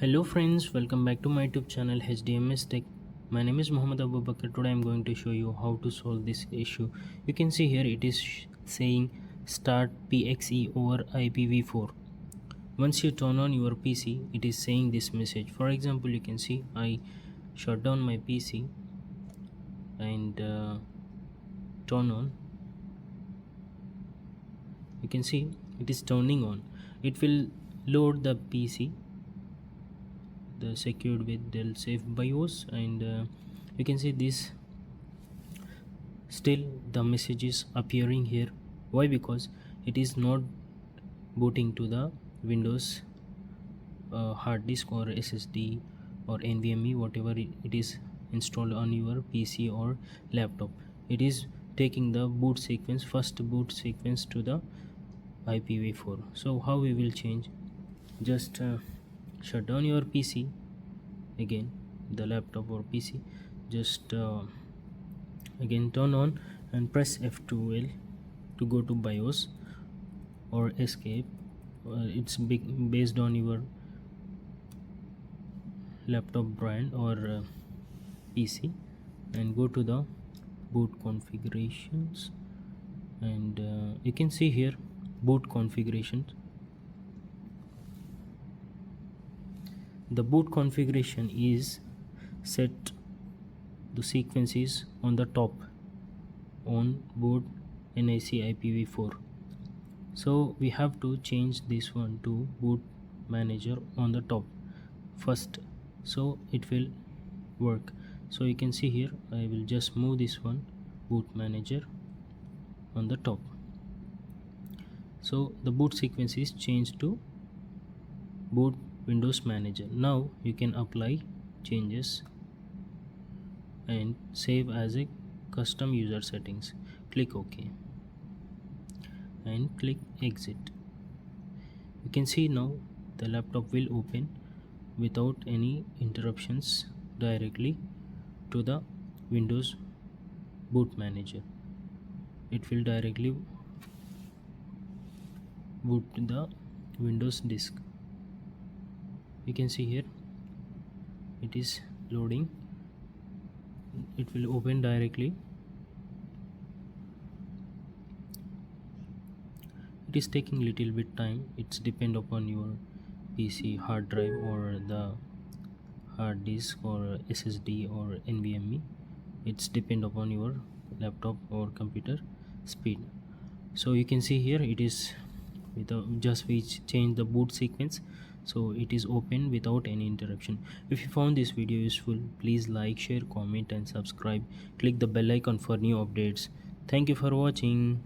Hello friends, welcome back to my YouTube channel HDMS Tech. My name is Mohammad Abubakar. Today I am going to show you how to solve this issue. You can see here it is saying start PXE over IPv4. Once you turn on your PC, it is saying this message. For example, you can see I shut down my PC and turn on. You can see it is turning on. It will load the PC, the secured with Dell Safe BIOS, and you can see this still the message is appearing here. Why? Because it is not booting to the Windows hard disk or SSD or NVMe, whatever it is installed on your PC or laptop. It is taking the boot sequence, first boot sequence to the IPv4. So how we will change? Just shut down your PC again, the laptop or PC. Just again turn on and press F12 to go to BIOS or escape. It's based on your laptop brand or PC, and go to the boot configurations, and you can see here boot configurations. The boot configuration is set the sequences on the top on boot NIC IPv4. So we have to change this one to boot manager on the top first, so it will work. So you can see here I will just move this one, boot manager on the top. So the boot sequence is changed to boot Windows Manager. Now you can apply changes and save as a custom user settings. Click OK and click exit. You can see now the laptop will open without any interruptions directly to the Windows boot manager. It will directly boot to the Windows disk. You can see here it is loading. It will open directly. It is taking little bit time. It's depend upon your PC hard drive or the hard disk or SSD or NVMe. It's depend upon your laptop or computer speed. So you can see here it is without, just we change the boot sequence, so it is open without any interruption. If you found this video useful, please like, share, comment and subscribe. Click the bell icon for new updates. Thank you for watching.